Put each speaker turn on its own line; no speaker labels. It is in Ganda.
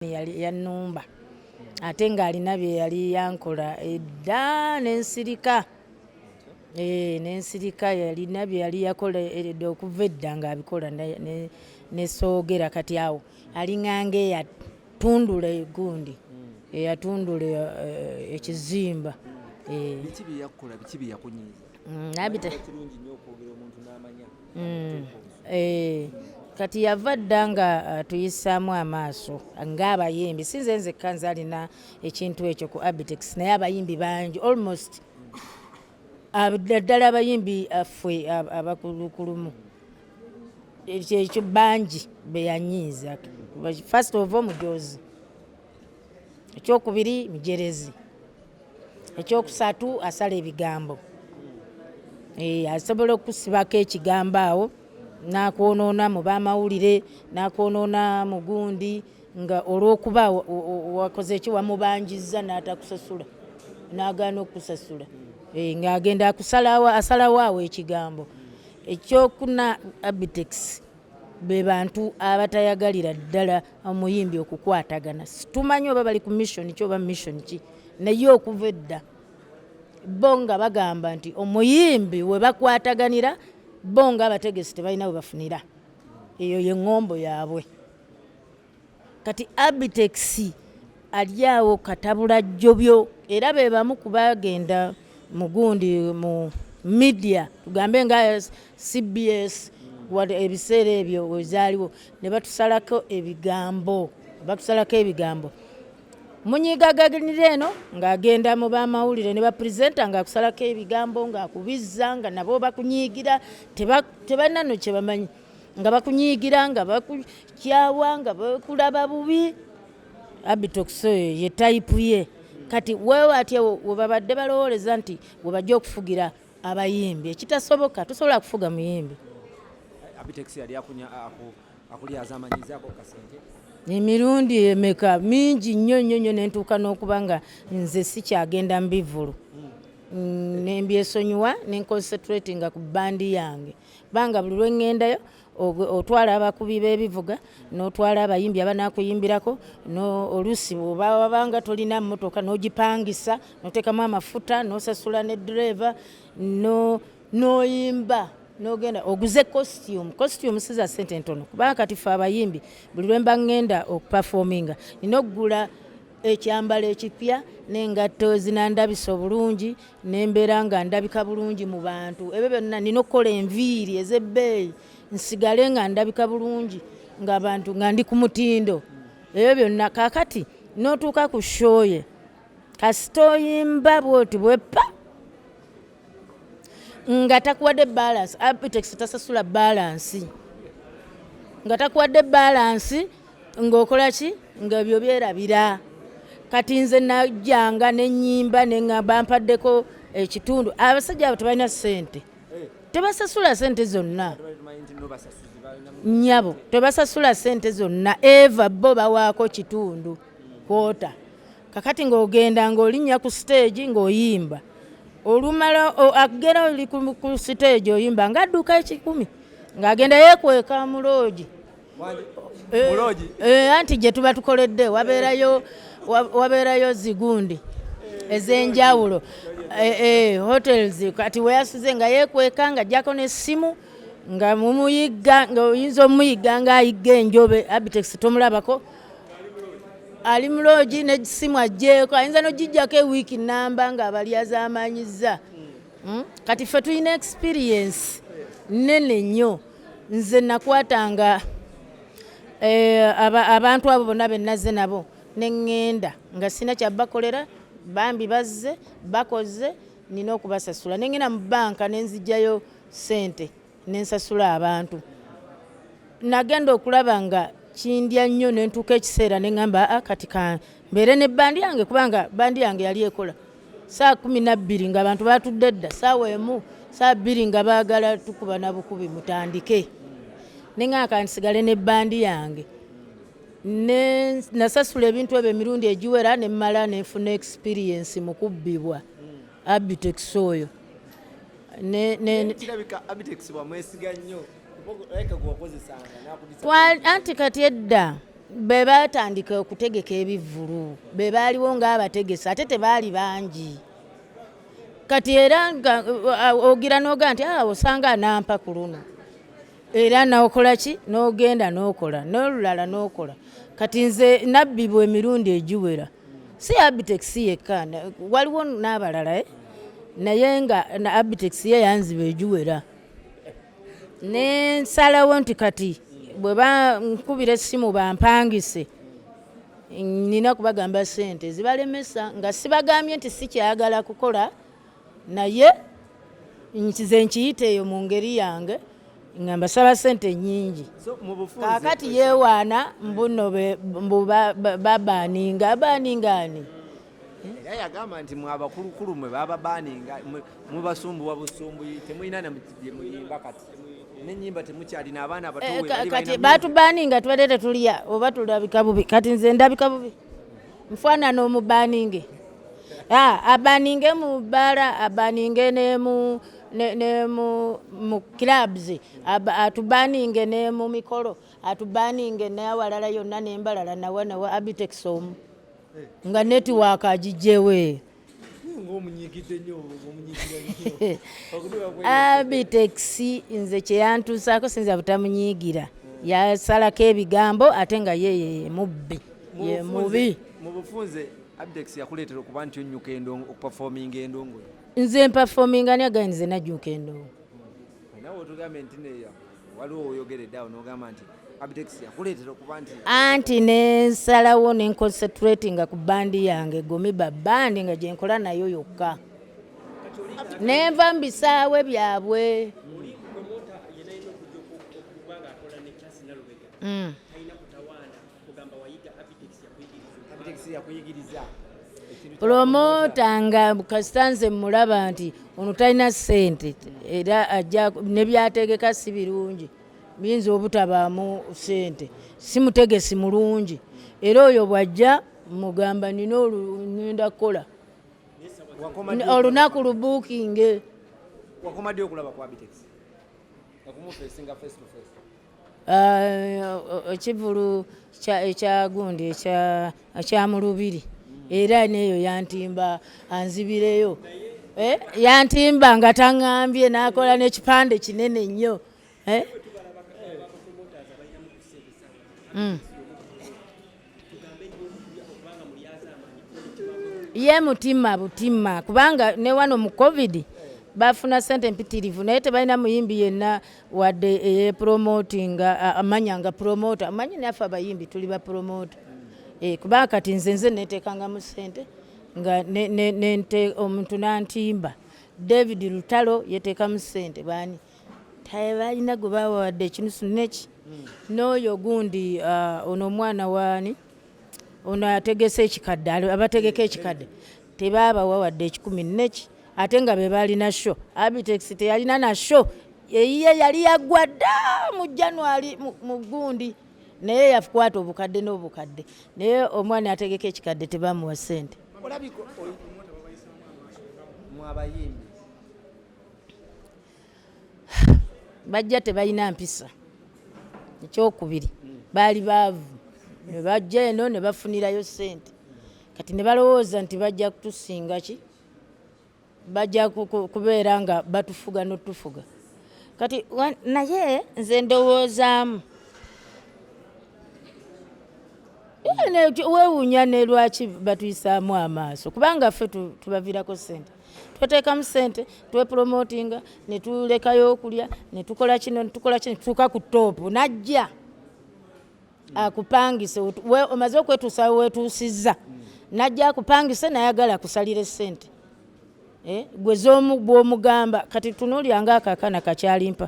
yali yanumba ate ng'alina bye yali yankola edda n'ensirika n'ensirika yalina bye yali yakola okuva edda ng'abikola nesoogera kati awo alinganga eyatundula egundi eyatundula ekizimba
biki bye yakola biki bye yakunyiiza kirungi nnyo okwogera omuntu n'amanya
kati yava dda nga tuyisaamu amaaso ng'abayimbi sinze nzekka nze alina ekintu ekyo ku Abitex naye abayimbi bangi almost ddala abayimbi affe abakulukulumu ekyo bangi be yanyiiza. First of all mujozi, ekyokubiri mujerezi, ekyokusatu asala ebigambo, asobola okusibako ekigambo awo n'akwonoona mu b'amawulire n'akwonoona mu gundi nga olw'okuba wakoze eki wamubanjizza n'atakusasula n'agaana okusasula ng'agenda asalawo awo ekigambo. Ekyokuna Abitex be bantu abatayagalira ddala omuyimbi okukwatagana. Situmanyi oba bali ku mission ki oba mission ki, naye okuva edda bo nga bagamba nti omuyimbi we bakwataganira bo nga abategesi tebalina we bafunira. Eyo ye ngombo yaabwe. Kati Abitex ali awo katabula jjobyo era be bamu ku bagenda mu gundi mu media tugambe nga CBS ebiseera ebyo wezaaliwo ne batusalako ebigambo munyigaganira eno ng'agenda mu b'amawulire ne bapresenta ng'akusalako ebigambo ng'akubizza nga nabo bakunyiigira tebalina no kye bamanyi nga bakunyiigira nga bakukyawa nga bakulaba bubi. Abitex ye tayipu ye. Kati wewe atya webabadde balowooleza nti webajja okufugira abayimbi ekitasoboka tosobola kufuga muyimbi.
Abitex yali akulyazamanyizaako kasente
emirundi emeka mingi nnyo nentuuka n'okuba nga nze sikyagenda mu bivulu nembyesonyiwa nenconcentratinga ku bandi yange banga buli lwe ŋŋendayo otwala abakubi b'ebivuga n'otwala abayimbi abanaakuyimbirako oluusi wabanga tolina mmotoka n'ogipangisa n'oteekamu amafuta n'osasula ne ddereva n'oyimba n'ogenda oguze costume siza ssente ntono kubanga kati ffe abayimbi buli lwe mba ŋŋenda okupafominga nina okugula ekyambalo ekipya n'engatto zinandabisa obulungi n'embeera nga ndabika bulungi mu bantu. Ebyo byonna nina okukola enviiri ez'ebbeeyi nsigale nga ndabika bulungi ng'abantu nga ndi ku mutindo. Ebyo byonna kaakati n'otuuka ku shoye kasita oyimba bwoti bweppa nga takuwadde balance. Abitex tasasula balance nga takuwadde balance ng'okola ki nga byo byerabira. Kati nze najjanga n'ennyimba neŋŋamba mpaddeko ekitundu. Abasajja abo tebalina ssente, tebasasula ssente zonna nnyabo, tebasasula ssente zonna eva bo bawaako kitundu kwota. Kakati ng'ogenda ng'olinnya ku stage ng'oyimba olumala agera oli ku stage oyimba ng'adduka 10 ng'agenda yeekweka mu loogi anti gye tuba tukoledde wabeerayo zigundi ez'enjawulo hotels. Kati weyasuze nga yeekweka nga ajjako n'essimu nga mumuyigga ng'oyinza omuyigga ng'ayigga enjobe. Abitex tomulabako ali mu loogi n'essimu ajjeeko ayinza n'ogijjako ewiiki namba ng'abalyazamanyizza. Kati ffe tulina experience nnene nnyo. Nze nakwatanga abantu abo bonna be nazze nabo neŋŋenda nga sina kyabakolera bambi bazze bakoze nina okubasasula neŋŋenda mu banka nenzijjayo ssente nensasula abantu. Nagenda okulaba nga kindya nnyo nentuuka ekiseera neŋŋamba kati mbeere ne bandi yange kubanga bandi yange yali ekola saa 12 ng'abantu batudde dda saawa emu saa 2 nga baagala tukuba na bukubi mutandike neŋŋaka nsigale ne bandi yange nasasula ebintu ebyo emirundi egiwera nemmala nenfuna experience mu kubbibwa. Abitex oyo
kirabika Abitex bwamwesiga nnyo
anti kati edda be batandika okutegeka ebivvulu be baaliwo ng'abategesi ate tebaali bangi kati era ogira n'oga nti osanga anampa ku luno era n'okola ki n'ogenda n'okola n'olulala n'okola kati nze nabbibwa emirundi egiwera si Abitex yekka waliwo n'abalala naye nga Abitex ye yanziba egiwera ne nsalawo nti kati bwe bankubira essimu bampangise nina kubagamba ssente zibalemesa nga sibagambye nti sikyayagala kukola naye nkize nkiyite eyo mu ngeri yange nga mbasaba ssente nnyingi kaakati yeewaana mbuno babaaninga abaaningaani
era yagamba nti mwe abakulukulu mwe bababaaninga mubasumbuwa busumbuyi temulina nemuyimba kati n'ennyimba temukyalina abaana abato
kati batubaaninga tubadde tetulya oba tulabika bubi kati nze ndabika bubi nfaanana omubaaninge abaaninge mu bbala abaaninge ne mu clubs atubaaninge ne mu mikolo atubaaninge n'awalala yonna n'embalala nawa Abitex omu nga netiwaaka agijjewe Abitex nze kyeyantuusaako sinza butamunyiigira yasalako ebigambo ate nga ye mubbi ye mubi
mu bufunze Abitex yakuleetera okuba nti onyuka endongo okupafominga endongo
nze mpafominga ni agaye nze najjuka endongo
nawe otugambe nti neya waliwo oyogeredde awo n'ogamba nti Abitex yakuleetera okuba nti
anti nensalawo nenconcentratinga ku bandi yange Gomiba bandi nga gyenkola nayo yokka nenva mbisaawe byabwe promota nga kasitanze mulaba nti ono talina ssente era ajja nebyategeka si birungi biyinza obutabaamu ssente si mutegesi mulungi era oyo bwajja mugamba nina olugenda kukola olunaku lubuukinge
wakomadde okulaba ku Abitex okumufeesinga face to face
ekivulu ekyagundi ekyamulubiri era neeyo yantimba anzibireyo yantimba nga taŋŋambye n'akola n'ekipande kinene nnyo ye mutima butima kubanga ne wano mu covid bafuna sente mpitirivu naye tebalina muyimbi yenna wadde eyepromotinga amanyanga promota amanyi naffe abayimbi tuli ba promota kubanga kati nze neteekangamu sente nga omuntu nantimba David Lutalo yeteekamu sente bani balina gwe bawadde ekinusu neki n'oyo gundi ono omwana waani ono ategese ekikadde abategeka ekikadde tebabawa wadde 10 neki ate nga be balina show Abitex teyalina na show eyiye yali yagwa dda mu January mu gundi naye yakwata obukadde n'obukadde naye omwana ategeka ekikadde tebamuwa ssente
olabiko mwabayimbi
bajja tebalina mpisa ekyokubiri baali baavu ne bajja eno ne bafunirayo ssente kati ne balowooza nti bajja kutusinga ki bajja kubeera nga batufuga n'otufuga kati naye nze ndowoozaamu weewuunya ne lwaki batuyisaamu amaaso kubanga ffe tubaviirako ssente tweteekamu ssente twepromotinga ne tulekayo okulya ne tukola kino ne tukola kino tutuuka ku toopu najja akupangise omaze okwetuusawo wetuusizza najja akupangise nayagala akusalire ssente gwe z'omu bw'omugamba kati tunuulyanga akaakaana kakyalimpa